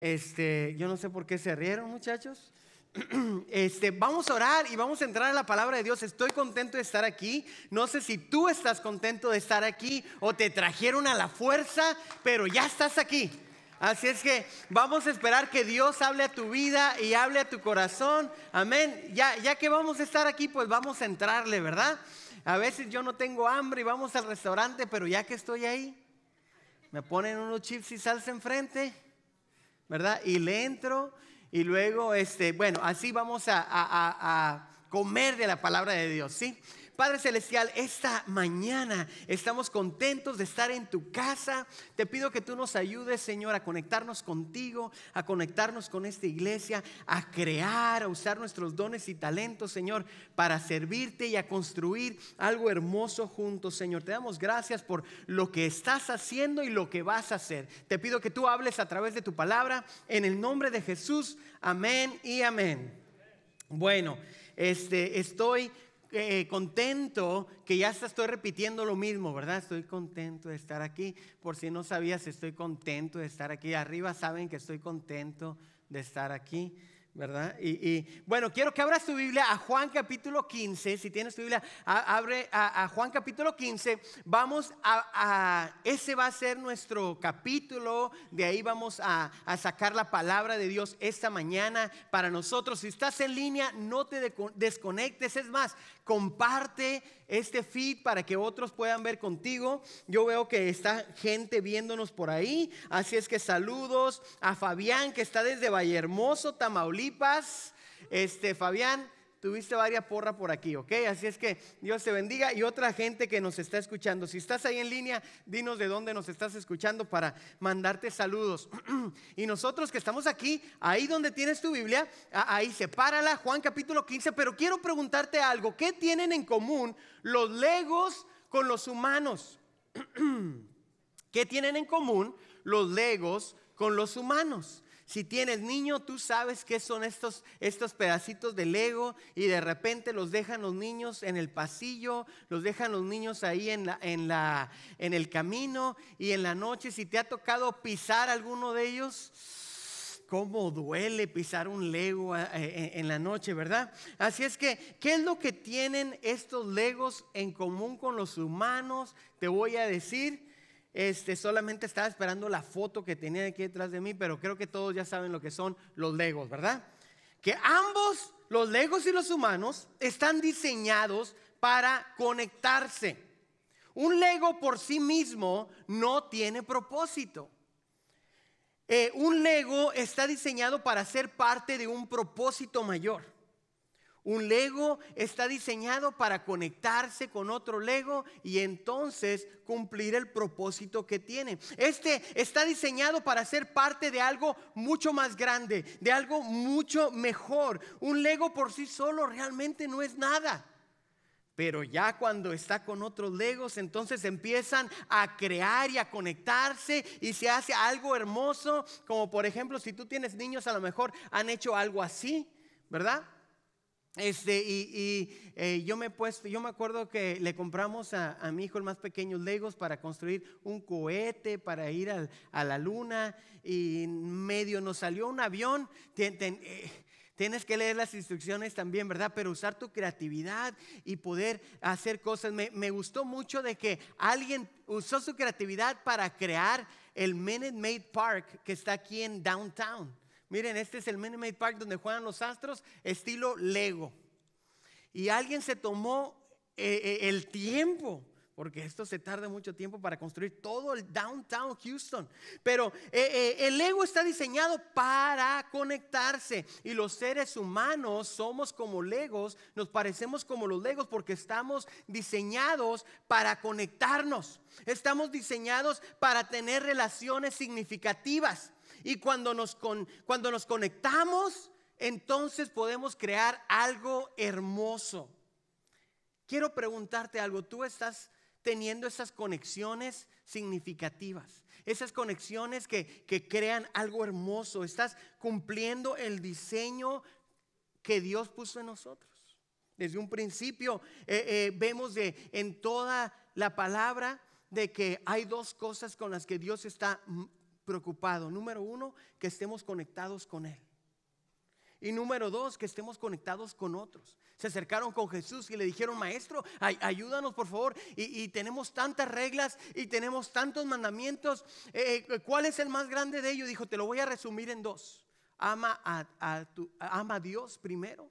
Yo no sé por qué se rieron, muchachos. Vamos a orar y vamos a entrar a la palabra de Dios. Estoy contento de estar aquí. No sé si tú estás contento de estar aquí o te trajeron a la fuerza, pero ya estás aquí. Así es que vamos a esperar que Dios hable a tu vida y hable a tu corazón. Amén. Ya que vamos a estar aquí, pues vamos a entrarle, ¿verdad? A veces yo no tengo hambre y vamos al restaurante, pero ya que estoy ahí, me ponen unos chips y salsa enfrente, ¿verdad? Y le entro y luego, bueno, así vamos a comer de la palabra de Dios, ¿sí? Padre Celestial, esta mañana estamos contentos de estar en tu casa. Te pido que tú nos ayudes, Señor, a conectarnos contigo, a conectarnos con esta iglesia, a crear, a usar nuestros dones y talentos, Señor, para servirte y a construir algo hermoso juntos, Señor. Te damos gracias por lo que estás haciendo y lo que vas a hacer. Te pido que tú hables a través de tu palabra, en el nombre de Jesús. Amén y amén. Bueno, estoy contento, que ya estoy repitiendo lo mismo, ¿verdad? Estoy contento de estar aquí. Por si no sabías, estoy contento de estar aquí. Arriba saben que estoy contento de estar aquí, ¿verdad? Bueno, quiero que abras tu Biblia a Juan capítulo 15. Si tienes tu Biblia, abre a Juan capítulo 15. Vamos ese va a ser nuestro capítulo. De ahí vamos a sacar la palabra de Dios esta mañana para nosotros. Si estás en línea, no te desconectes. Es más, comparte este feed para que otros puedan ver contigo. Yo veo que está gente viéndonos por ahí. Así es que saludos a Fabián, que está desde Vallehermoso, Tamaulipas. Fabián, tuviste varias porras por aquí, ¿ok? Así es que Dios te bendiga. Y otra gente que nos está escuchando. Si estás ahí en línea, dinos de dónde nos estás escuchando para mandarte saludos. Y nosotros que estamos aquí, ahí donde tienes tu Biblia, ahí sepárala, Juan capítulo 15. Pero quiero preguntarte algo. ¿Qué tienen en común los legos con los humanos? ¿Qué tienen en común los legos con los humanos? Si tienes niño, tú sabes qué son estos pedacitos de Lego, y de repente los dejan los niños en el pasillo, los dejan los niños ahí en el camino, y en la noche, si te ha tocado pisar alguno de ellos, cómo duele pisar un Lego en la noche, ¿verdad? Así es que, ¿qué es lo que tienen estos Legos en común con los humanos? Te voy a decir. Solamente estaba esperando la foto que tenía aquí detrás de mí, pero creo que todos ya saben lo que son los Legos, ¿verdad? Que ambos, los Legos y los humanos, están diseñados para conectarse. Un Lego por sí mismo no tiene propósito. Un Lego está diseñado para ser parte de un propósito mayor. Un Lego está diseñado para conectarse con otro Lego y entonces cumplir el propósito que tiene. Está diseñado para ser parte de algo mucho más grande, de algo mucho mejor. Un Lego por sí solo realmente no es nada. Pero ya cuando está con otros Legos, entonces empiezan a crear y a conectarse y se hace algo hermoso. Como por ejemplo, si tú tienes niños, a lo mejor han hecho algo así, ¿verdad? Yo me acuerdo que le compramos a mi hijo el más pequeño Legos para construir un cohete para ir a la luna, y medio nos salió un avión. Tienes que leer las instrucciones también, ¿verdad? Pero usar tu creatividad y poder hacer cosas. Me gustó mucho de que alguien usó su creatividad para crear el Minute Maid Park que está aquí en Downtown. Miren, este es el Minute Maid Park donde juegan los Astros, estilo Lego. Y alguien se tomó el tiempo, porque esto se tarda mucho tiempo para construir todo el Downtown Houston. Pero el Lego está diseñado para conectarse. Y los seres humanos somos como Legos, nos parecemos como los Legos porque estamos diseñados para conectarnos. Estamos diseñados para tener relaciones significativas. Y cuando nos conectamos, entonces podemos crear algo hermoso. Quiero preguntarte algo. ¿Tú estás teniendo esas conexiones significativas? Esas conexiones que crean algo hermoso. ¿Estás cumpliendo el diseño que Dios puso en nosotros? Desde un principio vemos en toda la palabra de que hay dos cosas con las que Dios está preocupado? Número uno, que estemos conectados con Él. Y número dos, que estemos conectados con otros. Se acercaron con Jesús y le dijeron: maestro, ayúdanos por favor. Y tenemos tantas reglas y tenemos tantos mandamientos. ¿Cuál es el más grande de ellos? Dijo: te lo voy a resumir en dos. Ama a Dios primero.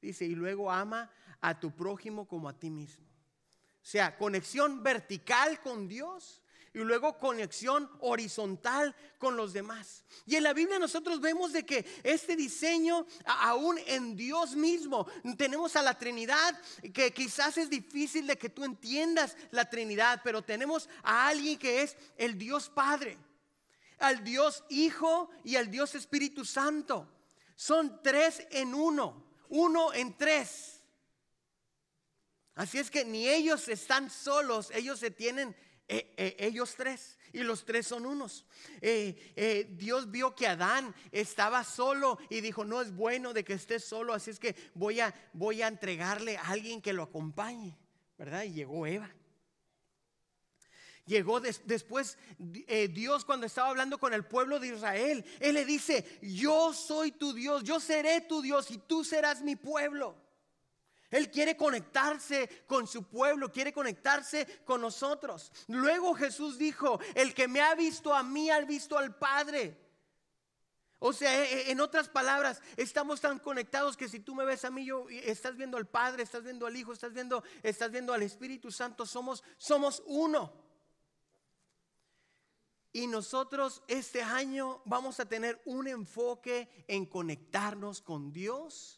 Dice: y luego ama a tu prójimo como a ti mismo. O sea, conexión vertical con Dios y luego conexión horizontal con los demás. Y en la Biblia nosotros vemos de que este diseño, aún en Dios mismo, tenemos a la Trinidad, que quizás es difícil de que tú entiendas la Trinidad, pero tenemos a alguien que es el Dios Padre, al Dios Hijo y al Dios Espíritu Santo. Son tres en uno, uno en tres. Así es que ni ellos están solos, ellos se tienen ellos tres, y los tres son unos. Dios vio que Adán estaba solo y dijo: no es bueno de que estés solo, así es que voy a entregarle a alguien que lo acompañe, ¿verdad? Y llegó Eva. Llegó después Dios, cuando estaba hablando con el pueblo de Israel, Él le dice: yo soy tu Dios, yo seré tu Dios y tú serás mi pueblo. Él quiere conectarse con su pueblo, quiere conectarse con nosotros. Luego Jesús dijo: el que me ha visto a mí, ha visto al Padre. O sea, en otras palabras, estamos tan conectados que si tú me ves a mí, estás viendo al Padre, estás viendo al Hijo, estás viendo al Espíritu Santo. Somos uno. Y nosotros este año vamos a tener un enfoque en conectarnos con Dios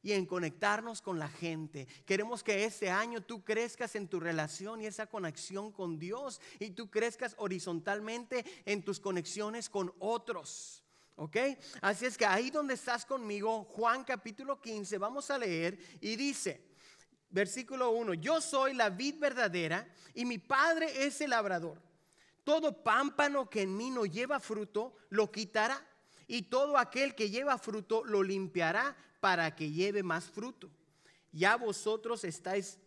y en conectarnos con la gente. Queremos que este año tú crezcas en tu relación y esa conexión con Dios, y tú crezcas horizontalmente en tus conexiones con otros. ¿Ok? Así es que ahí donde estás conmigo, Juan capítulo 15, vamos a leer y dice, versículo 1: yo soy la vid verdadera y mi Padre es el labrador. Todo pámpano que en mí no lleva fruto, lo quitará, y todo aquel que lleva fruto, lo limpiará para que lleve más fruto. Ya vosotros estáis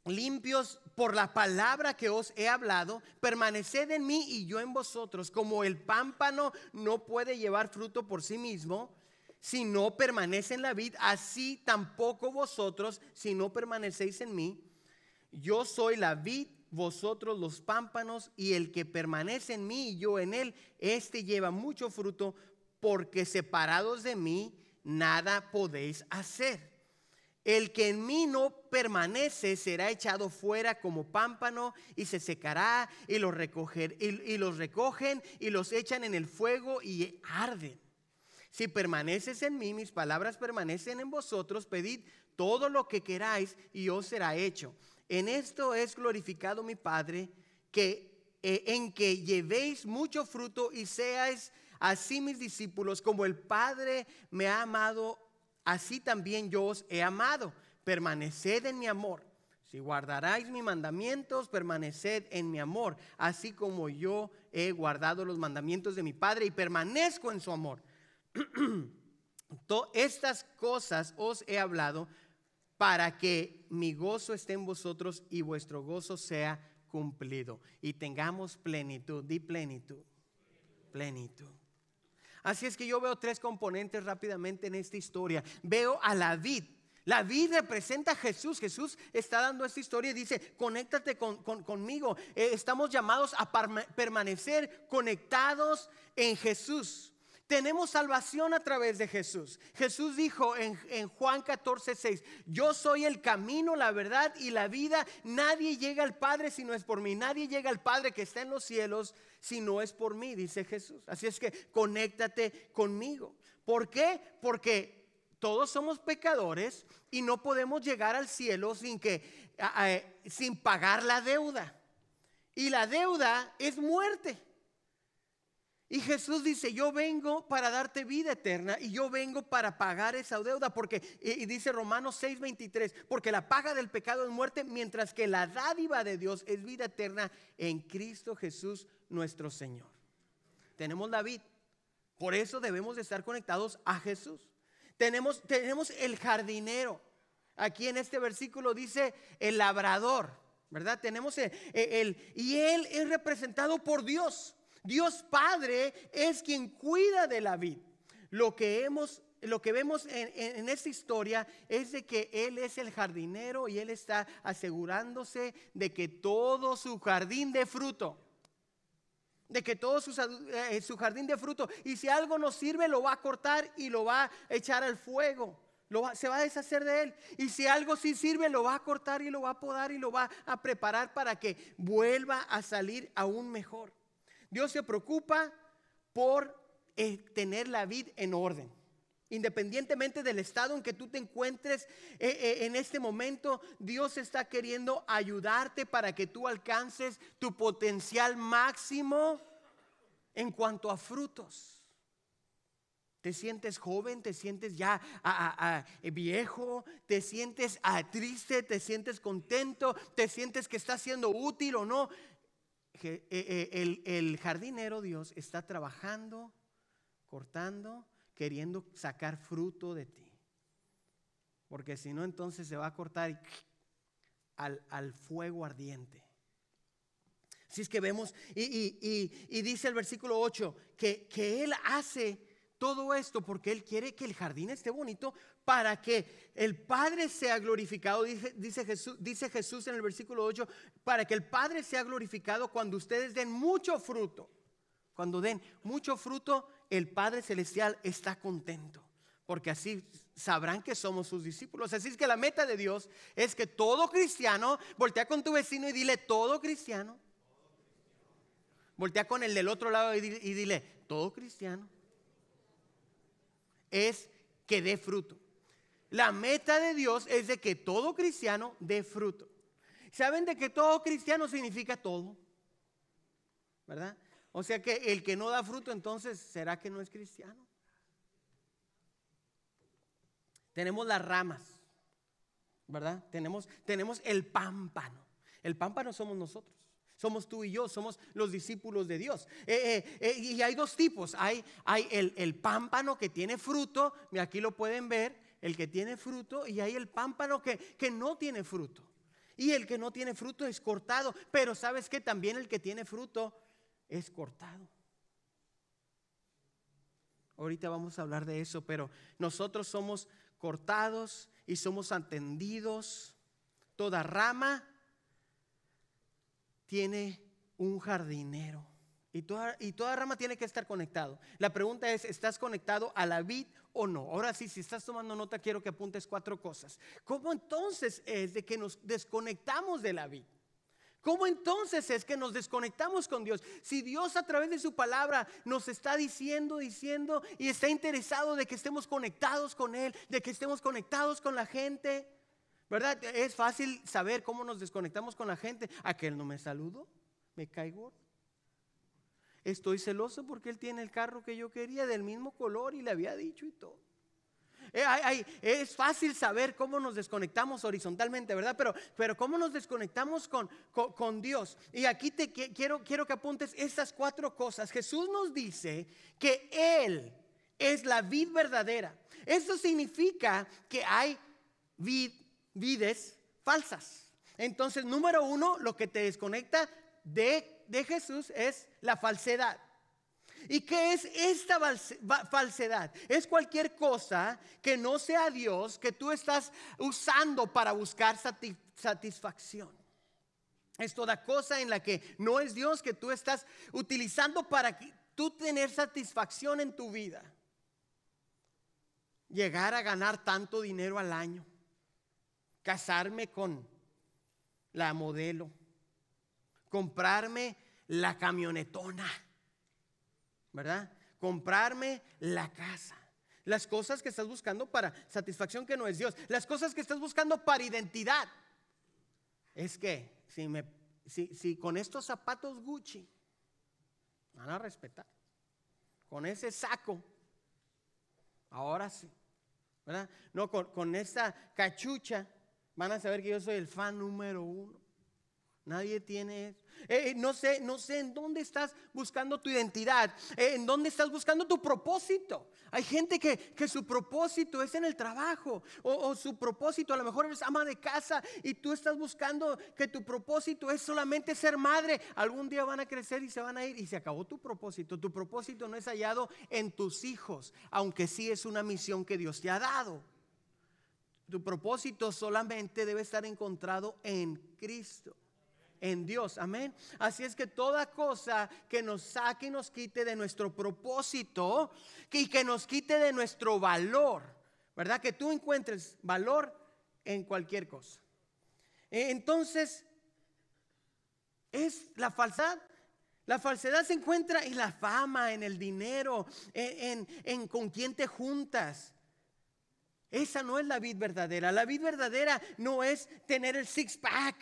limpios por la palabra que os he hablado. Permaneced en mí y yo en vosotros. Como el pámpano no puede llevar fruto por sí mismo si no permanece en la vid, así tampoco vosotros si no permanecéis en mí. Yo soy la vid, vosotros los pámpanos, y el que permanece en mí y yo en él, este lleva mucho fruto, porque separados de mí nada podéis hacer. El que en mí no permanece será echado fuera como pámpano y se secará, y los recogen y los echan en el fuego y arden. Si permaneces en mí, mis palabras permanecen en vosotros, pedid todo lo que queráis y os será hecho. En esto es glorificado mi Padre, en que llevéis mucho fruto y seáis así mis discípulos. Como el Padre me ha amado, así también yo os he amado. Permaneced en mi amor. Si guardaréis mis mandamientos, permaneced en mi amor, así como yo he guardado los mandamientos de mi Padre y permanezco en su amor. Estas cosas os he hablado para que mi gozo esté en vosotros y vuestro gozo sea cumplido y tengamos plenitud. Di plenitud. Plenitud. Así es que yo veo tres componentes rápidamente en esta historia. Veo a la vid. La vid representa a Jesús. Jesús está dando esta historia y dice: conéctate conmigo. Estamos llamados a permanecer conectados en Jesús. Tenemos salvación a través de Jesús. Jesús dijo en Juan 14:6: yo soy el camino, la verdad y la vida. Nadie llega al Padre si no es por mí. Nadie llega al Padre que está en los cielos si no es por mí, dice Jesús. Así es que conéctate conmigo. ¿Por qué? Porque todos somos pecadores y no podemos llegar al cielo sin pagar la deuda. Y la deuda es muerte. Y Jesús dice: yo vengo para darte vida eterna y yo vengo para pagar esa deuda, porque, y dice Romanos 6:23, porque la paga del pecado es muerte, mientras que la dádiva de Dios es vida eterna en Cristo Jesús nuestro Señor. Tenemos la vid, por eso debemos de estar conectados a Jesús. Tenemos el jardinero. Aquí en este versículo dice el labrador, ¿verdad? Tenemos y él es representado por Dios. Dios Padre es quien cuida de la vid. Lo que vemos en esta historia es de que Él es el jardinero y Él está asegurándose de que todo su jardín dé fruto. De que todo su jardín de fruto. Y si algo no sirve, lo va a cortar y lo va a echar al fuego. Se va a deshacer de él. Y si algo sí sirve, lo va a cortar y lo va a podar y lo va a preparar para que vuelva a salir aún mejor. Dios se preocupa por tener la vid en orden. Independientemente del estado en que tú te encuentres en este momento, Dios está queriendo ayudarte para que tú alcances tu potencial máximo en cuanto a frutos. Te sientes joven, te sientes ya viejo, te sientes triste, te sientes contento, te sientes que está siendo útil o no. El jardinero Dios está trabajando, cortando, queriendo sacar fruto de ti. Porque si no, entonces se va a cortar al fuego ardiente. Así es que vemos, y dice el versículo 8, que Él hace todo esto porque Él quiere que el jardín esté bonito para que el Padre sea glorificado. Dice Jesús en el versículo 8, para que el Padre sea glorificado cuando ustedes den mucho fruto. Cuando den mucho fruto, el Padre Celestial está contento, porque así sabrán que somos sus discípulos. Así es que la meta de Dios es que todo cristiano, voltea con tu vecino y dile: todo cristiano. Voltea con el del otro lado y dile: todo cristiano es que dé fruto. La meta de Dios es de que todo cristiano dé fruto. ¿Saben de que todo cristiano significa todo? ¿Verdad? O sea que el que no da fruto, entonces, ¿será que no es cristiano? Tenemos las ramas, ¿verdad? Tenemos el pámpano. El pámpano somos nosotros. Somos tú y yo, somos los discípulos de Dios. Y hay dos tipos. Hay el pámpano que tiene fruto, y aquí lo pueden ver, el que tiene fruto, y hay el pámpano que no tiene fruto. Y el que no tiene fruto es cortado. Pero ¿sabes qué? También el que tiene fruto es cortado. Ahorita vamos a hablar de eso, pero nosotros somos cortados y somos atendidos. Toda rama tiene un jardinero y toda rama tiene que estar conectado. La pregunta es: ¿estás conectado a la vid o no? Ahora sí, si estás tomando nota, quiero que apuntes 4 cosas. ¿Cómo entonces es de que nos desconectamos de la vid? ¿Cómo entonces es que nos desconectamos con Dios? Si Dios a través de su palabra nos está diciendo y está interesado de que estemos conectados con Él, de que estemos conectados con la gente, ¿verdad? Es fácil saber cómo nos desconectamos con la gente. Aquel no me saludó, me caigo. Estoy celoso porque él tiene el carro que yo quería, del mismo color, y le había dicho y todo. Es fácil saber cómo nos desconectamos horizontalmente, ¿verdad? Pero cómo nos desconectamos con Dios. Y aquí quiero que apuntes estas 4 cosas. Jesús nos dice que Él es la vid verdadera. Eso significa que hay vides falsas. Entonces, número 1, lo que te desconecta de Jesús es la falsedad. ¿Y qué es esta falsedad? Es cualquier cosa que no sea Dios, que tú estás usando para buscar satisfacción. Es toda cosa en la que no es Dios, que tú estás utilizando para tú tener satisfacción en tu vida. Llegar a ganar tanto dinero al año, casarme con la modelo, comprarme la camionetona, ¿verdad? Comprarme la casa. Las cosas que estás buscando para satisfacción, que no es Dios. Las cosas que estás buscando para identidad. Es que si con estos zapatos Gucci van a respetar, con ese saco, ahora sí, ¿verdad? No, con esa cachucha van a saber que yo soy el fan número 1. Nadie tiene eso. No sé en dónde estás buscando tu identidad, en dónde estás buscando tu propósito. Hay gente que su propósito es en el trabajo, o su propósito, a lo mejor eres ama de casa y tú estás buscando que tu propósito es solamente ser madre. Algún día van a crecer y se van a ir y se acabó tu propósito. Tu propósito no es hallado en tus hijos, aunque sí es una misión que Dios te ha dado. Tu propósito solamente debe estar encontrado en Cristo, en Dios, amén. Así es que toda cosa que nos saque y nos quite de nuestro propósito y que nos quite de nuestro valor, ¿verdad? Que tú encuentres valor en cualquier cosa. Entonces, es la falsedad. La falsedad se encuentra en la fama, en el dinero, en con quién te juntas. Esa no es la vid verdadera. La vid verdadera no es tener el six pack,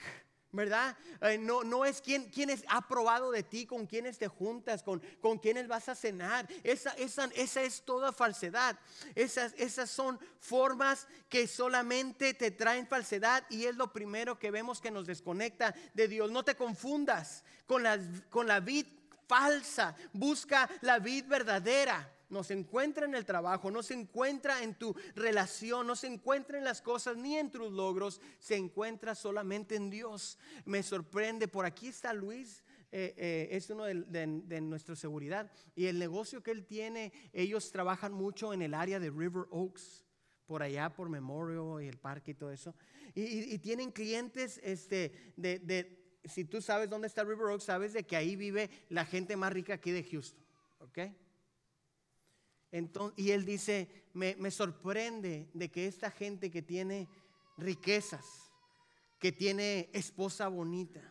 ¿verdad? No es quién ha probado de ti, con quiénes te juntas, con quiénes vas a cenar. Esa es toda falsedad. Esas son formas que solamente te traen falsedad, y es lo primero que vemos que nos desconecta de Dios. No te confundas con la vid falsa. Busca la vid verdadera. No se encuentra en el trabajo, no se encuentra en tu relación, no se encuentra en las cosas ni en tus logros, se encuentra solamente en Dios. Me sorprende, por aquí está Luis, es uno de nuestra seguridad, y el negocio que él tiene, ellos trabajan mucho en el área de River Oaks, por allá por Memorial y el parque y todo eso, y tienen clientes si tú sabes dónde está River Oaks, sabes de que ahí vive la gente más rica aquí de Houston, ¿ok? Entonces, y él dice, me sorprende de que esta gente que tiene riquezas, que tiene esposa bonita,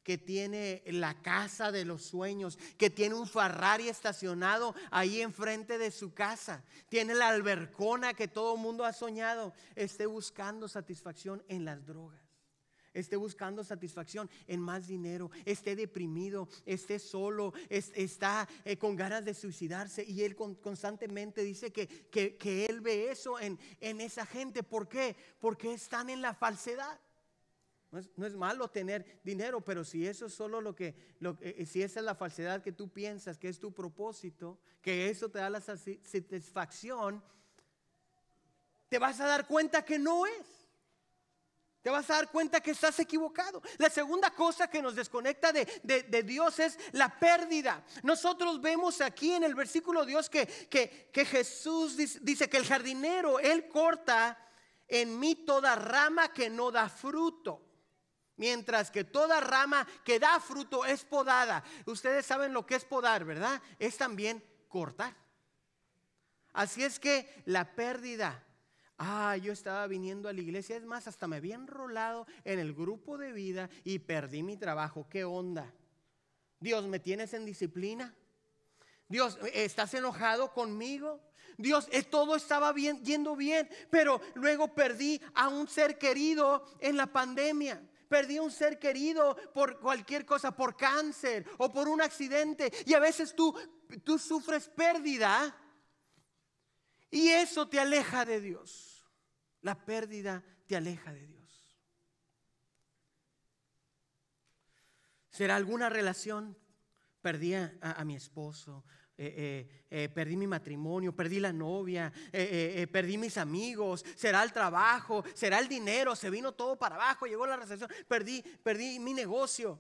que tiene la casa de los sueños, que tiene un Ferrari estacionado ahí enfrente de su casa, tiene la albercona que todo el mundo ha soñado, esté buscando satisfacción en las drogas, esté buscando satisfacción en más dinero, esté deprimido, esté solo, está con ganas de suicidarse, y él constantemente dice que él ve eso en esa gente. ¿Por qué? Porque están en la falsedad. No es malo tener dinero, pero si eso es solo si esa es la falsedad que tú piensas que es tu propósito, que eso te da la satisfacción, te vas a dar cuenta que no es. Te vas a dar cuenta que estás equivocado. La segunda cosa que nos desconecta de Dios es la pérdida. Nosotros vemos aquí en el versículo Dios que Jesús dice que el jardinero, Él corta en mí toda rama que no da fruto, mientras que toda rama que da fruto es podada. Ustedes saben lo que es podar, ¿verdad? Es también cortar. Así es que la pérdida. Yo estaba viniendo a la iglesia, es más, hasta me había enrolado en el grupo de vida y perdí mi trabajo. ¿Qué onda? Dios, ¿me tienes en disciplina? Dios, ¿estás enojado conmigo? Dios, todo estaba yendo bien, pero luego perdí a un ser querido en la pandemia. Perdí a un ser querido por cualquier cosa, por cáncer o por un accidente. Y a veces tú sufres pérdida. Y eso te aleja de Dios. La pérdida te aleja de Dios. ¿Será alguna relación? Perdí a mi esposo, perdí mi matrimonio, perdí la novia, perdí mis amigos. ¿Será el trabajo? ¿Será el dinero? Se vino todo para abajo, llegó la recesión, perdí mi negocio.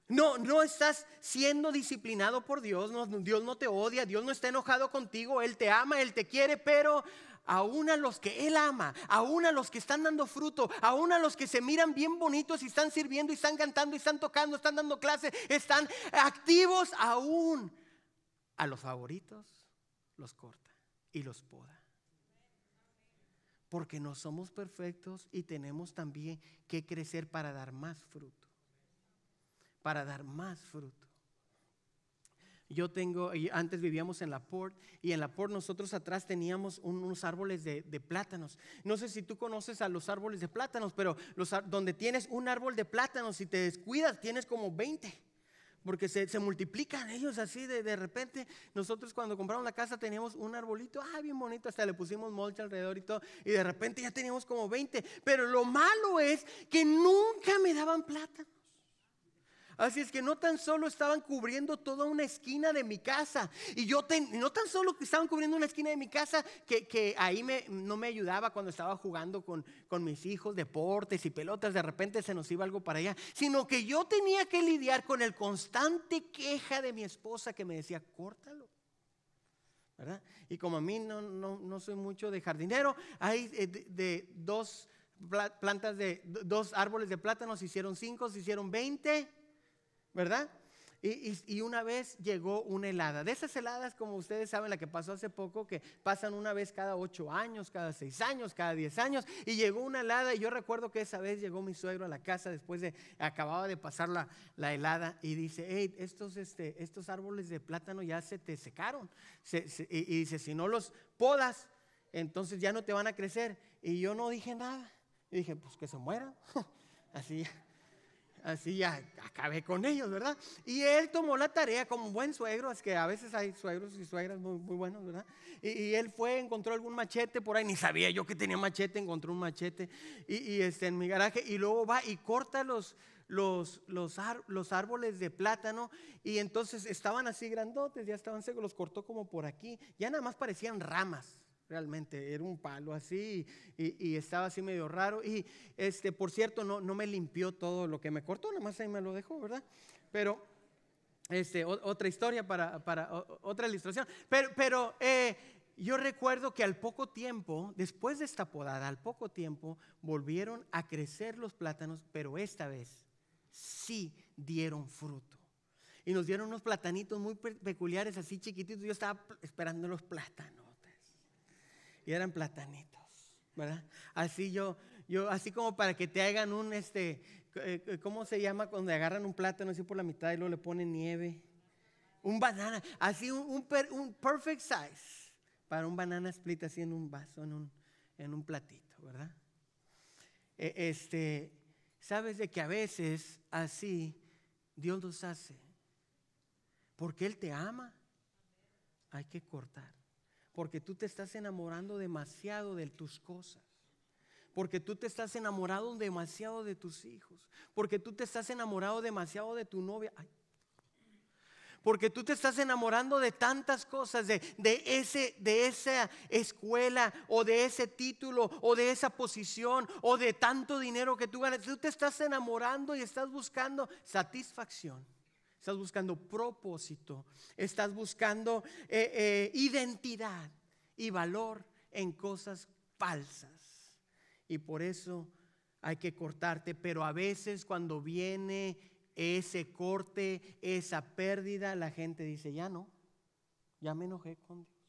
No estás siendo disciplinado por Dios. Dios no te odia, Dios no está enojado contigo, Él te ama, Él te quiere, pero aún a los que Él ama, aún a los que están dando fruto, aún a los que se miran bien bonitos y están sirviendo y están cantando y están tocando, están dando clases, están activos, aún a los favoritos los corta y los poda. Porque no somos perfectos y tenemos también que crecer para dar más fruto. Para dar más fruto. Antes vivíamos en La Porte, y en La Porte nosotros atrás teníamos unos árboles de plátanos. No sé si tú conoces a los árboles de plátanos, pero donde tienes un árbol de plátanos, si te descuidas tienes como 20, porque se multiplican ellos así de repente. Nosotros cuando compramos la casa teníamos un arbolito, bien bonito, hasta le pusimos mulch alrededor y todo, y de repente ya teníamos como 20. Pero lo malo es que nunca me daban plátanos. Así es que no tan solo estaban cubriendo toda una esquina de mi casa. Y no tan solo que estaban cubriendo una esquina de mi casa, que ahí no me ayudaba cuando estaba jugando con mis hijos, deportes y pelotas. De repente se nos iba algo para allá. Sino que yo tenía que lidiar con el constante queja de mi esposa que me decía, córtalo, ¿verdad? Y como a mí no soy mucho de jardinero, hay de dos plantas de dos árboles de plátano, se hicieron 5, se hicieron 20, ¿verdad? Y una vez llegó una helada. De esas heladas, como ustedes saben, la que pasó hace poco, que pasan una vez cada 8 años, cada 6 años, cada 10 años. Y llegó una helada y yo recuerdo que esa vez llegó mi suegro a la casa después de, acababa de pasar la helada. Y dice, hey, estos árboles de plátano ya se te secaron. Y dice, si no los podas, entonces ya no te van a crecer. Y yo no dije nada. Y dije, pues que se mueran. Así ya acabé con ellos, ¿verdad? Y él tomó la tarea como un buen suegro. Es que a veces hay suegros y suegras muy buenos, ¿verdad? Y él fue, encontró algún machete por ahí. Ni sabía yo que tenía machete, encontró un machete en mi garaje. Y luego va y corta los árboles de plátano. Y entonces estaban así grandotes, ya estaban secos. Los cortó como por aquí. Ya nada más parecían ramas. Realmente era un palo así y estaba así medio raro. Y por cierto, no me limpió todo lo que me cortó, nada más ahí me lo dejó, ¿verdad? Pero otra historia para otra ilustración. Pero yo recuerdo que al poco tiempo, después de esta podada, al poco tiempo volvieron a crecer los plátanos, pero esta vez sí dieron fruto. Y nos dieron unos platanitos muy peculiares, así chiquititos. Yo estaba esperando los plátanos. Y eran platanitos, ¿verdad? Así yo así como para que te hagan un, ¿cómo se llama cuando agarran un plátano así por la mitad y luego le ponen nieve? Un banana, así un perfect size para un banana split así en un vaso, en un platito, ¿verdad? Sabes de que a veces así Dios nos hace, porque Él te ama, hay que cortar. Porque tú te estás enamorando demasiado de tus cosas. Porque tú te estás enamorado demasiado de tus hijos. Porque tú te estás enamorado demasiado de tu novia. Ay. Porque tú te estás enamorando de tantas cosas, de esa escuela o de ese título o de esa posición o de tanto dinero que tú ganas. Tú te estás enamorando y estás buscando satisfacción. Estás buscando propósito, estás buscando identidad y valor en cosas falsas. Y por eso hay que cortarte. Pero a veces cuando viene ese corte, esa pérdida, la gente dice, ya no, ya me enojé con Dios.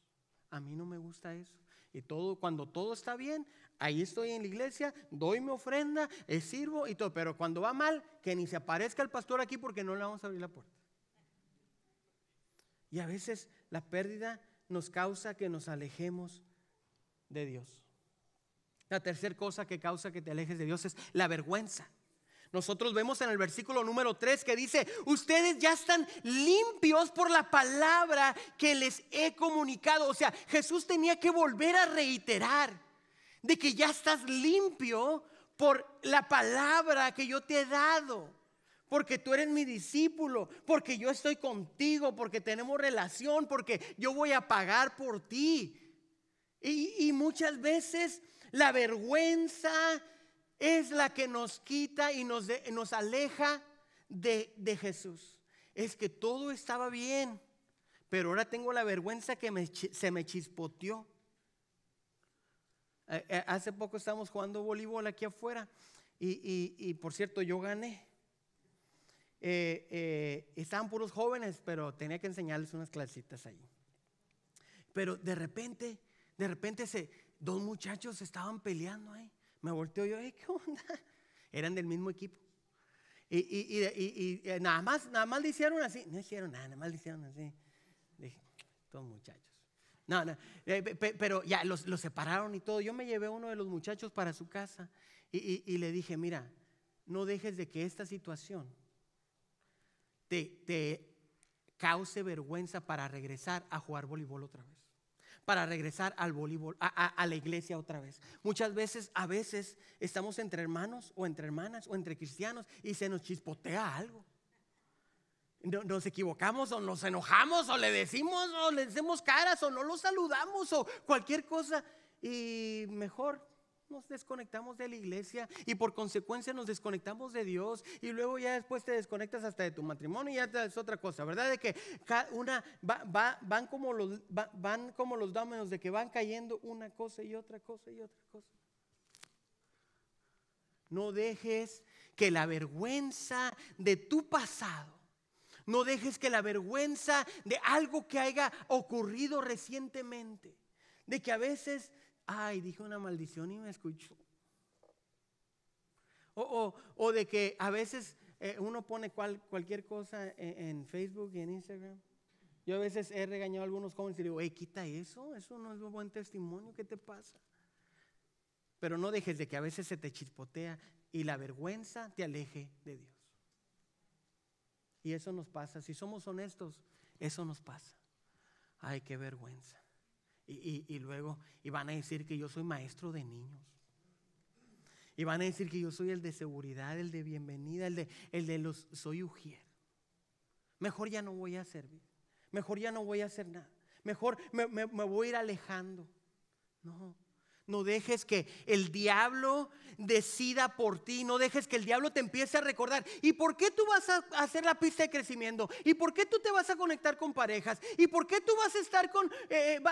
A mí no me gusta eso. Y cuando todo está bien, ahí estoy en la iglesia, doy mi ofrenda, sirvo y todo. Pero cuando va mal, que ni se aparezca el pastor aquí porque no le vamos a abrir la puerta. Y a veces la pérdida nos causa que nos alejemos de Dios. La tercera cosa que causa que te alejes de Dios es la vergüenza. Nosotros vemos en el versículo número 3 que dice, ustedes ya están limpios por la palabra que les he comunicado. O sea, Jesús tenía que volver a reiterar de que ya estás limpio por la palabra que yo te he dado. Porque tú eres mi discípulo, porque yo estoy contigo, porque tenemos relación, porque yo voy a pagar por ti. Y muchas veces la vergüenza es la que nos quita y nos aleja de Jesús. Es que todo estaba bien, pero ahora tengo la vergüenza que se me chispoteó. Hace poco estábamos jugando voleibol aquí afuera y por cierto yo gané. Estaban puros jóvenes, pero tenía que enseñarles unas clasitas ahí. Pero de repente dos muchachos estaban peleando ahí. Me volteo yo, ¿qué onda? Eran del mismo equipo. Y nada más le hicieron así. No hicieron nada más le hicieron así. Dije, todos muchachos. No, pero ya los separaron y todo. Yo me llevé a uno de los muchachos para su casa y le dije, mira, no dejes de que esta situación te cause vergüenza para regresar a jugar voleibol otra vez, para regresar al voleibol, a la iglesia otra vez. A veces estamos entre hermanos o entre hermanas o entre cristianos y se nos chispotea algo. nos equivocamos o nos enojamos o le decimos o le hacemos caras o no lo saludamos o cualquier cosa, y mejor nos desconectamos de la iglesia y por consecuencia nos desconectamos de Dios, y luego ya después te desconectas hasta de tu matrimonio y ya es otra cosa, ¿verdad? De que van como los dominos, de que van cayendo una cosa y otra cosa y otra cosa. No dejes que la vergüenza de tu pasado, no dejes que la vergüenza de algo que haya ocurrido recientemente, de que a veces, ay, dije una maldición y me escuchó. O de que a veces uno pone cualquier cosa en Facebook y en Instagram. Yo a veces he regañado a algunos jóvenes y digo, quita eso no es un buen testimonio, ¿qué te pasa? Pero no dejes de que a veces se te chispotea y la vergüenza te aleje de Dios. Y eso nos pasa, si somos honestos, eso nos pasa. Ay, qué vergüenza. Y luego van a decir que yo soy maestro de niños. Y van a decir que yo soy el de seguridad, el de bienvenida, el de los soy ujier. Mejor ya no voy a servir. Mejor ya no voy a hacer nada. Mejor me voy a ir alejando. No dejes que el diablo decida por ti. No dejes que el diablo te empiece a recordar. ¿Y por qué tú vas a hacer la pista de crecimiento? ¿Y por qué tú te vas a conectar con parejas? ¿Y por qué tú vas a estar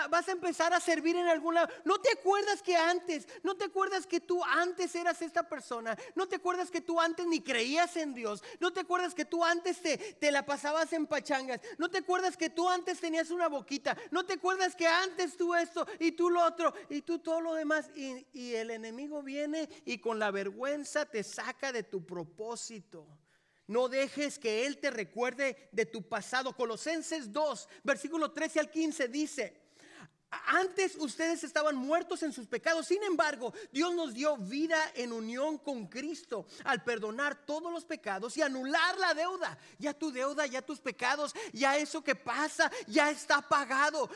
vas a empezar a servir en algún lado? ¿No te acuerdas que antes? ¿No te acuerdas que tú antes eras esta persona? ¿No te acuerdas que tú antes ni creías en Dios? ¿No te acuerdas que tú antes te la pasabas en pachangas? ¿No te acuerdas que tú antes tenías una boquita? ¿No te acuerdas que antes tú esto y tú lo otro y tú todo lo demás? Y el enemigo viene y con la vergüenza te saca de tu propósito. No dejes que él te recuerde de tu pasado. Colosenses 2, versículo 13 al 15 dice: antes ustedes estaban muertos en sus pecados, sin embargo, Dios nos dio vida en unión con Cristo al perdonar todos los pecados y anular la deuda. Ya tu deuda, ya tus pecados, ya eso que pasa, ya está pagado.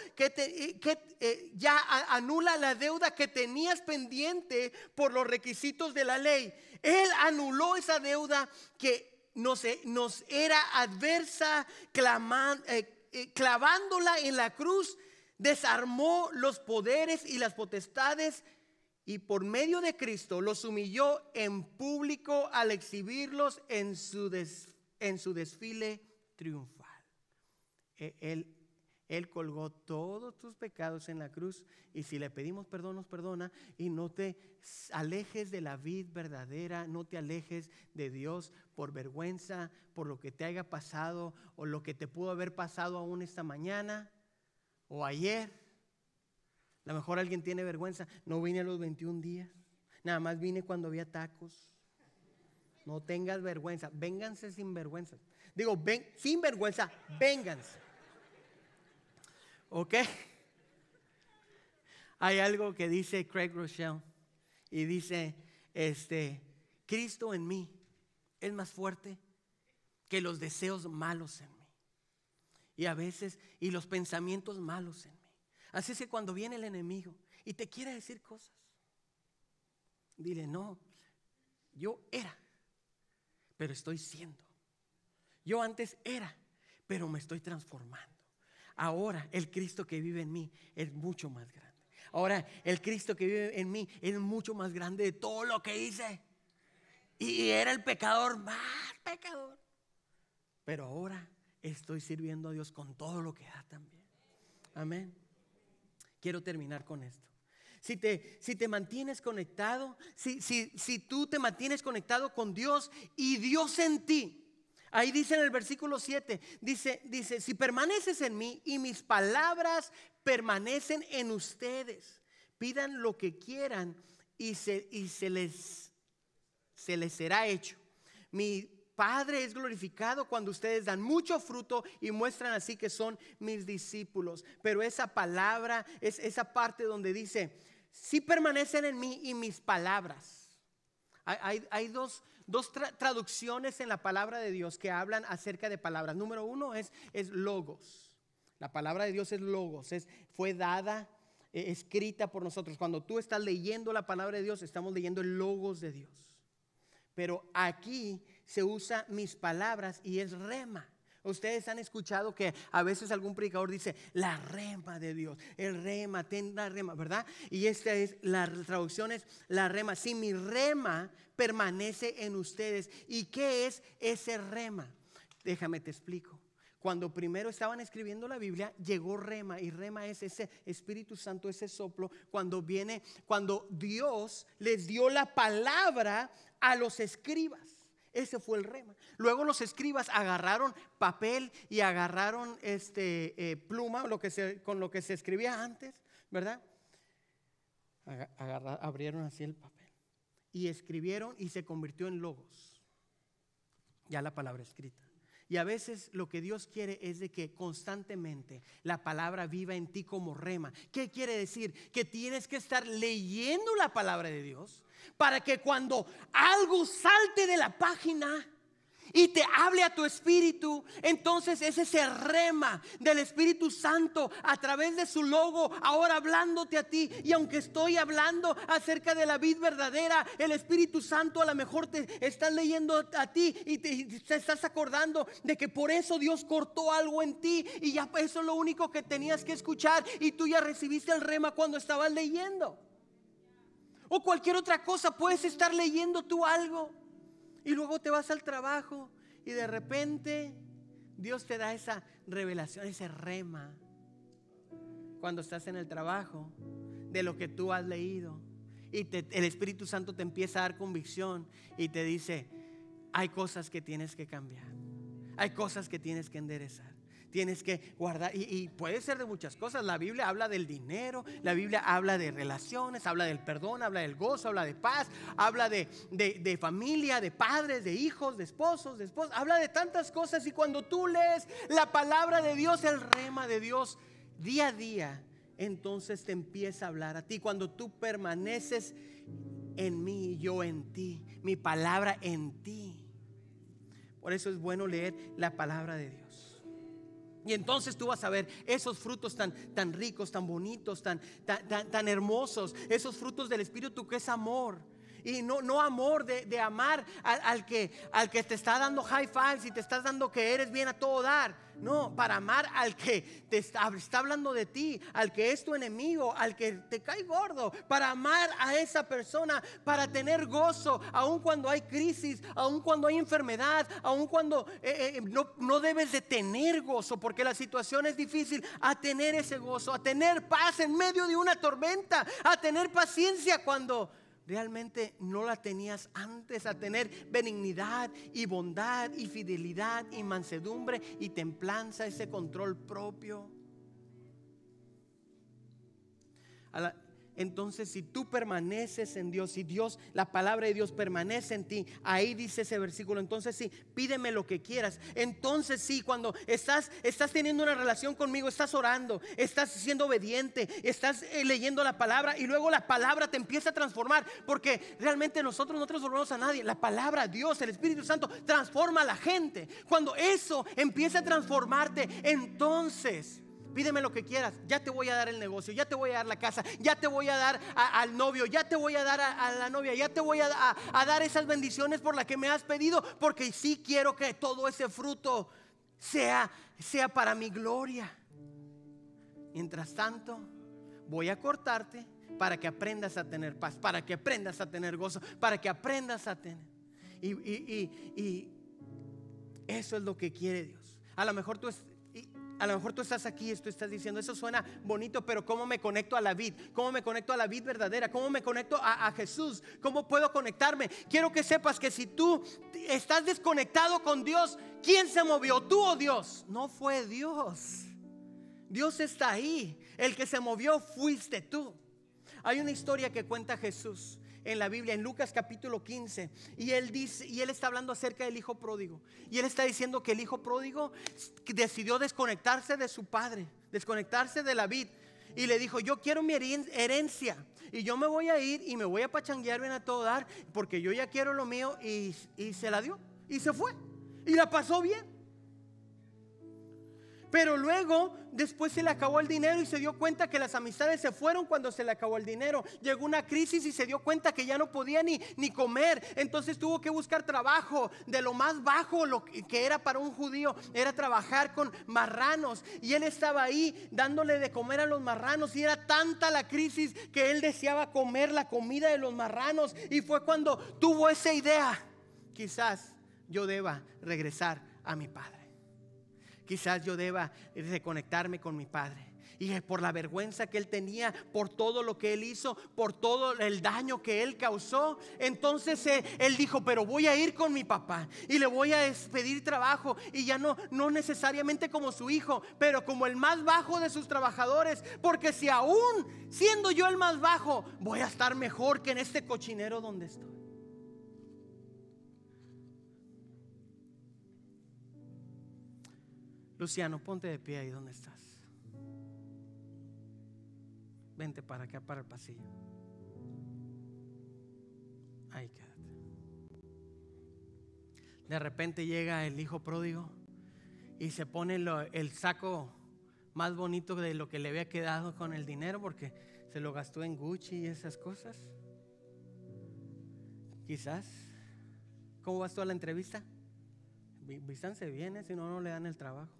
Ya anula la deuda que tenías pendiente por los requisitos de la ley. Él anuló esa deuda que nos era adversa, clavándola en la cruz. Desarmó los poderes y las potestades y por medio de Cristo los humilló en público al exhibirlos en su desfile triunfal. Él colgó todos tus pecados en la cruz, y si le pedimos perdón nos perdona. Y no te alejes de la vid verdadera, no te alejes de Dios por vergüenza, por lo que te haya pasado o lo que te pudo haber pasado aún esta mañana o ayer. A lo mejor alguien tiene vergüenza. No vine a los 21 días, nada más vine cuando había tacos. No tengas vergüenza, vénganse sin vergüenza. Digo, sin vergüenza, vénganse. ¿Ok? Hay algo que dice Craig Rochelle y dice, Cristo en mí es más fuerte que los deseos malos en mí. Y a veces, y los pensamientos malos en mí. Así es que cuando viene el enemigo y te quiere decir cosas, dile: no, yo era, pero estoy siendo. Yo antes era, pero me estoy transformando. Ahora el Cristo que vive en mí es mucho más grande. Ahora el Cristo que vive en mí es mucho más grande de todo lo que hice. Y era el pecador más pecador. Pero ahora estoy sirviendo a Dios con todo lo que da también. Amén. Quiero terminar con esto. Si te mantienes conectado, si tú te mantienes conectado con Dios y Dios en ti. Ahí dice en el versículo 7, dice, si permaneces en mí y mis palabras permanecen en ustedes, pidan lo que quieran y se les será hecho. Mi Padre es glorificado cuando ustedes dan mucho fruto y muestran así que son mis discípulos. Pero esa palabra es esa parte donde dice: si permanecen en mí y mis palabras. Hay dos traducciones en la palabra de Dios que hablan acerca de palabras. Número uno es logos. La palabra de Dios es logos, fue dada, escrita por nosotros. Cuando tú estás leyendo la palabra de Dios, estamos leyendo el logos de Dios. Pero aquí se usa mis palabras y es rema. Ustedes han escuchado que a veces algún predicador dice la rema de Dios, el rema, ten la rema, ¿verdad? Y esta es, la traducción es la rema. Si mi rema permanece en ustedes. ¿Y qué es ese rema? Déjame te explico. Cuando primero estaban escribiendo la Biblia, llegó rema, y rema es ese Espíritu Santo, ese soplo, cuando Dios les dio la palabra a los escribas. Ese fue el rema. Luego los escribas agarraron papel y agarraron pluma, con lo que se escribía antes, ¿verdad? Abrieron así el papel y escribieron, y se convirtió en logos, ya la palabra escrita. Y a veces lo que Dios quiere es de que constantemente la palabra viva en ti como rema. ¿Qué quiere decir? Que tienes que estar leyendo la palabra de Dios para que cuando algo salte de la página y te hable a tu espíritu, entonces es ese rema del Espíritu Santo a través de su logo ahora hablándote a ti. Y aunque estoy hablando acerca de la vid verdadera, el Espíritu Santo a lo mejor te está leyendo a ti y te estás acordando de que por eso Dios cortó algo en ti, y ya eso es lo único que tenías que escuchar, y tú ya recibiste el rema cuando estabas leyendo. O cualquier otra cosa, puedes estar leyendo tú algo y luego te vas al trabajo y de repente Dios te da esa revelación, ese rema, cuando estás en el trabajo, de lo que tú has leído, y el Espíritu Santo te empieza a dar convicción y te dice: hay cosas que tienes que cambiar, hay cosas que tienes que enderezar, tienes que guardar, y puede ser de muchas cosas. La Biblia habla del dinero, la Biblia habla de relaciones, habla del perdón, habla del gozo, habla de paz, habla de familia, de padres, de hijos, de esposos, habla de tantas cosas. Y cuando tú lees la palabra de Dios, el rema de Dios día a día, entonces te empieza a hablar a ti. Cuando tú permaneces en mí y yo en ti, mi palabra en ti. Por eso es bueno leer la palabra de Dios. Y entonces tú vas a ver esos frutos tan ricos, tan bonitos, tan hermosos, esos frutos del Espíritu, que es amor. Y no amor de amar al que te está dando high fives y te estás dando que eres bien a todo dar. No, para amar al que te está hablando de ti, al que es tu enemigo, al que te cae gordo. Para amar a esa persona, para tener gozo, aun cuando hay crisis, aun cuando hay enfermedad, aun cuando no debes de tener gozo porque la situación es difícil. A tener ese gozo, a tener paz en medio de una tormenta, a tener paciencia cuando realmente no la tenías antes, a tener benignidad y bondad y fidelidad y mansedumbre y templanza, ese control propio. Entonces, si tú permaneces en Dios, si Dios, la palabra de Dios permanece en ti, ahí dice ese versículo, entonces sí, pídeme lo que quieras. Entonces sí, cuando estás teniendo una relación conmigo, estás orando, estás siendo obediente, estás leyendo la palabra, y luego la palabra te empieza a transformar, porque realmente nosotros no transformamos a nadie. La palabra, Dios, el Espíritu Santo transforma a la gente. Cuando eso empieza a transformarte, entonces pídeme lo que quieras, ya te voy a dar el negocio, ya te voy a dar la casa, ya te voy a dar al novio, ya te voy a dar a la novia, ya te voy a dar esas bendiciones por las que me has pedido, porque sí quiero que todo ese fruto sea para mi gloria. Mientras tanto, voy a cortarte para que aprendas a tener paz, para que aprendas a tener gozo, para que aprendas a tener. Y eso es lo que quiere Dios. A lo mejor tú estás aquí y tú estás diciendo: eso suena bonito, pero ¿cómo me conecto a la vid? ¿Cómo me conecto a la vid verdadera? ¿Cómo me conecto a Jesús? ¿Cómo puedo conectarme? Quiero que sepas que si tú estás desconectado con Dios, ¿quién se movió? ¿Tú o Dios? No fue Dios. Dios está ahí. El que se movió fuiste tú. Hay una historia que cuenta Jesús en la Biblia, en Lucas capítulo 15, y él está hablando acerca del hijo pródigo, y él está diciendo que el hijo pródigo decidió desconectarse de su padre, desconectarse de la vid, y le dijo: yo quiero mi herencia, y yo me voy a ir y me voy a pachanguear bien a todo dar, porque yo ya quiero lo mío. Y se la dio y se fue y la pasó bien. Pero luego, después se le acabó el dinero y se dio cuenta que las amistades se fueron cuando se le acabó el dinero. Llegó una crisis y se dio cuenta que ya no podía ni comer. Entonces tuvo que buscar trabajo de lo más bajo, lo que era para un judío, era trabajar con marranos. Y él estaba ahí dándole de comer a los marranos. Y era tanta la crisis que él deseaba comer la comida de los marranos. Y fue cuando tuvo esa idea: quizás yo deba regresar a mi padre. Quizás yo deba reconectarme con mi padre. Y por la vergüenza que él tenía, por todo lo que él hizo, por todo el daño que él causó, entonces él dijo: pero voy a ir con mi papá y le voy a pedir trabajo. Y ya no necesariamente como su hijo, pero como el más bajo de sus trabajadores. Porque si aún siendo yo el más bajo, voy a estar mejor que en este cochinero donde estoy. Luciano, ponte de pie ahí donde estás. Vente para acá, para el pasillo. Ahí quédate. De repente llega el hijo pródigo y se pone el saco más bonito de lo que le había quedado con el dinero, porque se lo gastó en Gucci y esas cosas. Quizás. ¿Cómo vas tú a la entrevista? Vístanse bien, si no le dan el trabajo.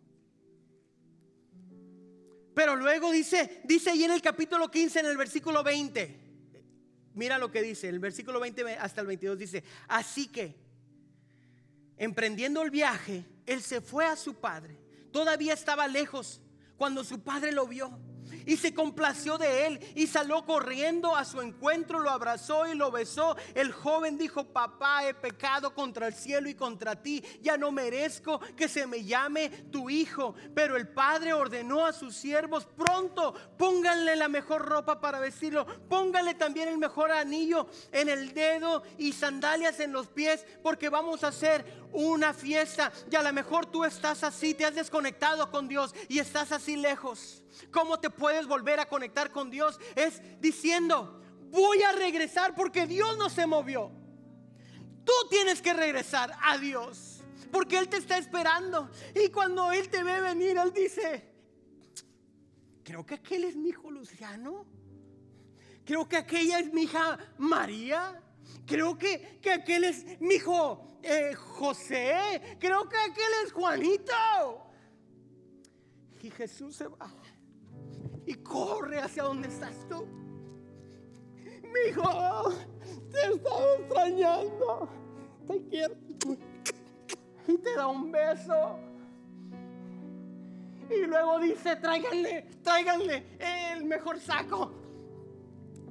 Pero luego dice ahí en el capítulo 15, en el versículo 20. Mira lo que dice, el versículo 20 hasta el 22 dice: así que, emprendiendo el viaje, él se fue a su padre. Todavía estaba lejos cuando su padre lo vio y se complació de él y salió corriendo a su encuentro, lo abrazó y lo besó. El joven dijo: papá, he pecado contra el cielo y contra ti, ya no merezco que se me llame tu hijo. Pero el padre ordenó a sus siervos: pronto, pónganle la mejor ropa para vestirlo, pónganle también el mejor anillo en el dedo y sandalias en los pies, porque vamos a hacer una fiesta. Y a lo mejor tú estás así, te has desconectado con Dios y estás así lejos. ¿Cómo te puedes volver a conectar con Dios? Es diciendo: voy a regresar, porque Dios no se movió. Tú tienes que regresar a Dios, porque Él te está esperando. Y cuando Él te ve venir, Él dice: creo que aquel es mi hijo Luciano, creo que aquella es mi hija María, creo que aquel es mi hijo José, creo que aquel es Juanito. Y Jesús se va y corre hacia donde estás tú. Mi hijo, te estaba extrañando, te quiero. Y te da un beso. Y luego dice: tráiganle el mejor saco,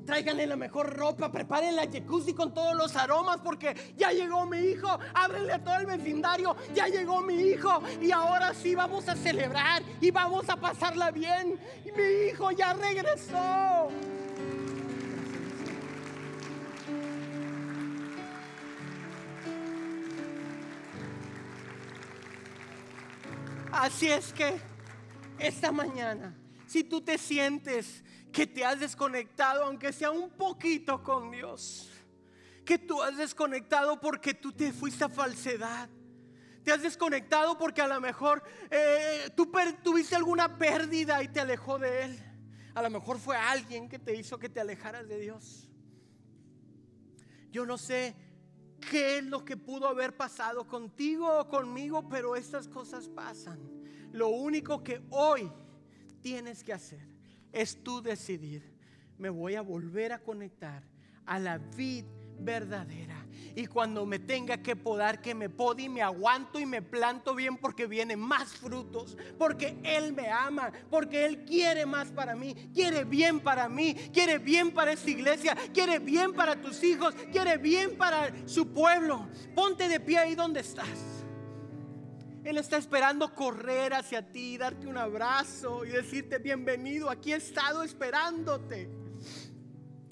tráiganle la mejor ropa, preparen la jacuzzi con todos los aromas, porque ya llegó mi hijo. Ábrenle a todo el vecindario: ya llegó mi hijo, y ahora sí vamos a celebrar y vamos a pasarla bien. Y mi hijo ya regresó. Así es que esta mañana, si tú te sientes que te has desconectado, aunque sea un poquito, con Dios, que tú has desconectado porque tú te fuiste a falsedad, te has desconectado porque a lo mejor tú tuviste alguna pérdida y te alejó de Él. A lo mejor fue alguien que te hizo que te alejaras de Dios. Yo no sé qué es lo que pudo haber pasado contigo o conmigo, pero estas cosas pasan. Lo único que hoy tienes que hacer es tú decidir: me voy a volver a conectar a la vid verdadera. Y cuando me tenga que podar, que me pode y me aguanto y me planto bien, porque vienen más frutos, porque Él me ama, porque Él quiere más para mí, quiere bien para mí, quiere bien para esta iglesia, quiere bien para tus hijos, quiere bien para su pueblo. Ponte de pie ahí donde estás. Él está esperando correr hacia ti, darte un abrazo y decirte: bienvenido, aquí he estado esperándote.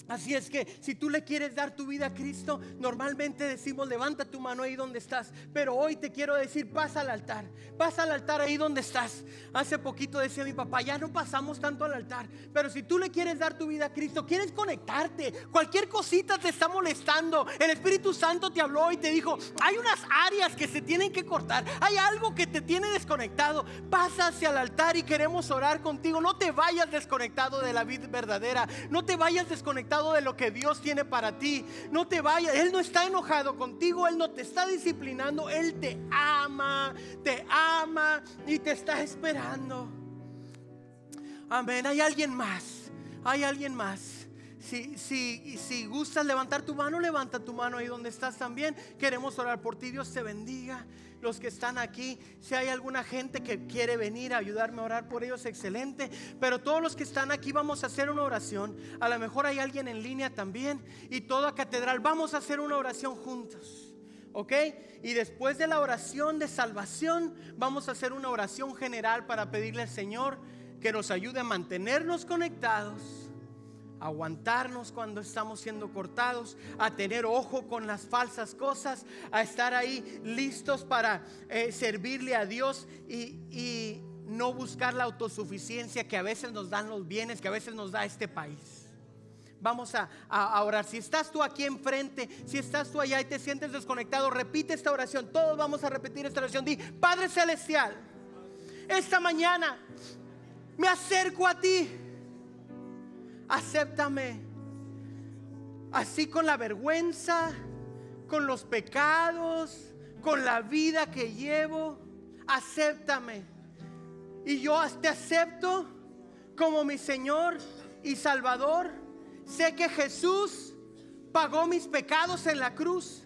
Así es que si tú le quieres dar tu vida a Cristo, normalmente decimos levanta tu mano ahí donde estás, pero hoy te quiero decir pasa al altar ahí donde estás. Hace poquito decía mi papá, ya no pasamos tanto al altar, pero si tú le quieres dar tu vida a Cristo, quieres conectarte, cualquier cosita te está molestando, el Espíritu Santo te habló y te dijo, hay unas áreas que se tienen que cortar, hay algo que te tiene desconectado, pasa hacia el altar y queremos orar contigo. No te vayas desconectado de la vida verdadera, no te vayas desconectado de lo que Dios tiene para ti. No te vayas, Él no está enojado contigo, Él no te está disciplinando, Él te ama y te está esperando. Amén. Hay alguien más. Si gustas levantar tu mano, levanta tu mano ahí donde estás también. Queremos orar por ti. Dios te bendiga. Los que están aquí, si hay alguna gente que quiere venir a ayudarme a orar por ellos, excelente. Pero todos los que están aquí vamos a hacer una oración. A lo mejor hay alguien en línea también. Y toda catedral vamos a hacer una oración juntos, ¿ok? Y después de la oración de salvación vamos a hacer una oración general para pedirle al Señor que nos ayude a mantenernos conectados, aguantarnos cuando estamos siendo cortados, a tener ojo con las falsas cosas, a estar ahí listos para servirle a Dios y no buscar la autosuficiencia que a veces nos dan los bienes, que a veces nos da este país. Vamos a orar. Si estás tú aquí enfrente, si estás tú allá y te sientes desconectado, repite esta oración. Todos vamos a repetir esta oración. Di: Padre Celestial, esta mañana me acerco a ti. Acéptame, así con la vergüenza, con los pecados, con la vida que llevo. Acéptame. Y yo te acepto como mi Señor y Salvador. Sé que Jesús pagó mis pecados en la cruz,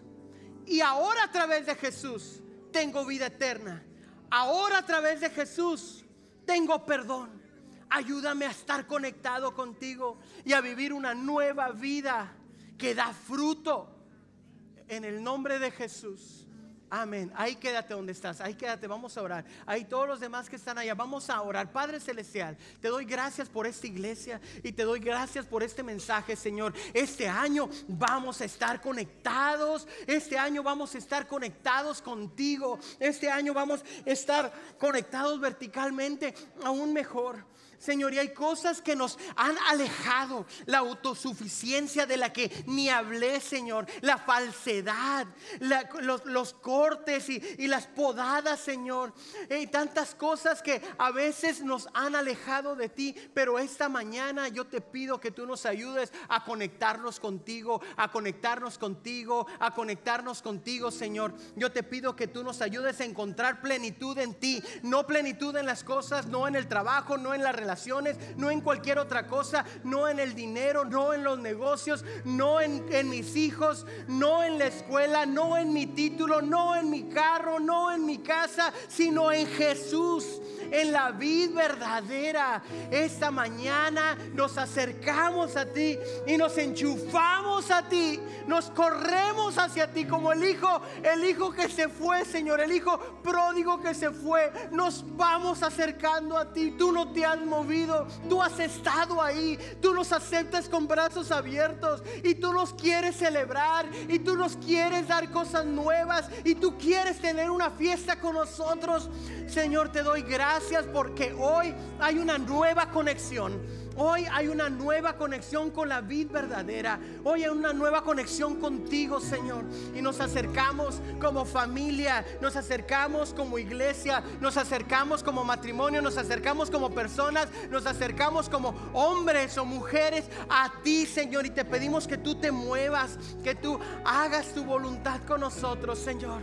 y ahora a través de Jesús tengo vida eterna. Ahora a través de Jesús tengo perdón. Ayúdame a estar conectado contigo y a vivir una nueva vida que da fruto, en el nombre de Jesús. Amén. Ahí quédate donde estás, ahí quédate, vamos a orar. Ahí todos los demás que están allá, vamos a orar. Padre Celestial, te doy gracias por esta iglesia y te doy gracias por este mensaje, Señor. Este año vamos a estar conectados, este año vamos a estar conectados contigo, este año vamos a estar conectados verticalmente aún mejor, Señor. Y hay cosas que nos han alejado: la autosuficiencia de la que ni hablé, Señor, la falsedad, los cortes y las podadas, Señor, y tantas cosas que a veces nos han alejado de ti. Pero esta mañana yo te pido que tú nos ayudes a conectarnos contigo, a conectarnos contigo, a conectarnos contigo, Señor. Yo te pido que tú nos ayudes a encontrar plenitud en ti, no plenitud en las cosas, no en el trabajo, no en la relación, no en cualquier otra cosa, no en el dinero, no en los negocios, no en mis hijos, no en la escuela, no en mi título, no en mi carro, no en mi casa, sino en Jesús, en la vid verdadera. Esta mañana nos acercamos a ti y nos enchufamos a ti, nos corremos hacia ti como el hijo que se fue, Señor, el hijo pródigo que se fue. Nos vamos acercando a ti. Tú no te has movido, tú has estado ahí, tú nos aceptas con brazos abiertos y tú nos quieres celebrar y tú nos quieres dar cosas nuevas y tú quieres tener una fiesta con nosotros. Señor, te doy gracias porque hoy hay una nueva conexión. Hoy hay una nueva conexión con la vid verdadera. Hoy hay una nueva conexión contigo, Señor. Y nos acercamos como familia, nos acercamos como iglesia, nos acercamos como matrimonio, nos acercamos como personas, nos acercamos como hombres o mujeres a ti, Señor. Y te pedimos que tú te muevas, que tú hagas tu voluntad con nosotros, Señor.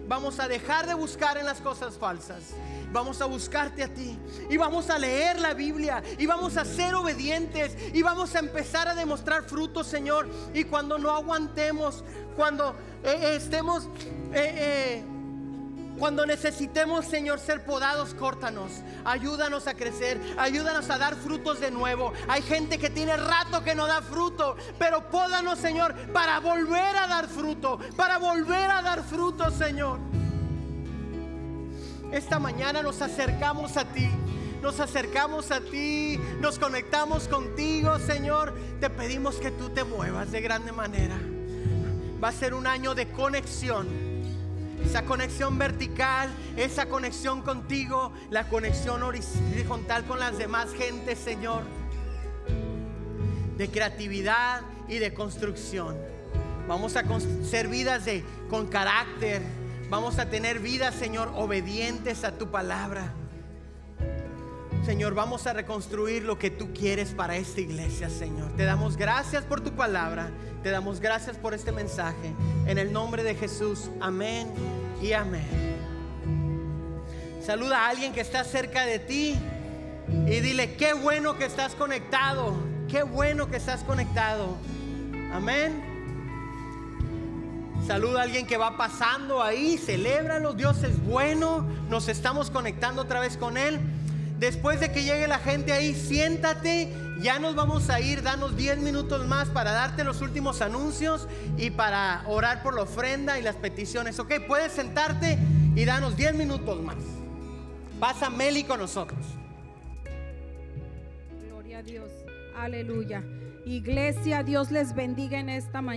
Vamos a dejar de buscar en las cosas falsas. Vamos a buscarte a ti y vamos a leer la Biblia y vamos a ser obedientes y vamos a empezar a demostrar frutos, Señor. Y cuando no aguantemos, cuando estemos cuando necesitemos, Señor, ser podados, córtanos, ayúdanos a crecer, ayúdanos a dar frutos de nuevo. Hay gente que tiene rato que no da fruto, pero pódanos, Señor, para volver a dar fruto, para volver a dar fruto, Señor. Esta mañana nos acercamos a ti. nos acercamos a ti, nos conectamos contigo, Señor. Te pedimos que tú te muevas de grande manera. Va a ser un año de conexión, esa conexión vertical, esa conexión contigo, la conexión horizontal con las demás gentes, Señor, de creatividad y de construcción. Vamos a ser vidas con carácter. Vamos a tener vidas, Señor, obedientes a tu palabra. Señor, vamos a reconstruir lo que tú quieres para esta iglesia, Señor. Te damos gracias por tu palabra. Te damos gracias por este mensaje. En el nombre de Jesús, amén y amén. Saluda a alguien que está cerca de ti y dile: qué bueno que estás conectado. Qué bueno que estás conectado. Amén. Saluda a alguien que va pasando ahí. Celébralo, Dios es bueno. Nos estamos conectando otra vez con Él. Después de que llegue la gente ahí, siéntate. Ya nos vamos a ir. Danos 10 minutos más para darte los últimos anuncios y para orar por la ofrenda y las peticiones. Ok, puedes sentarte y danos 10 minutos más. Pasa Meli con nosotros. Gloria a Dios. Aleluya. Iglesia, Dios les bendiga en esta mañana.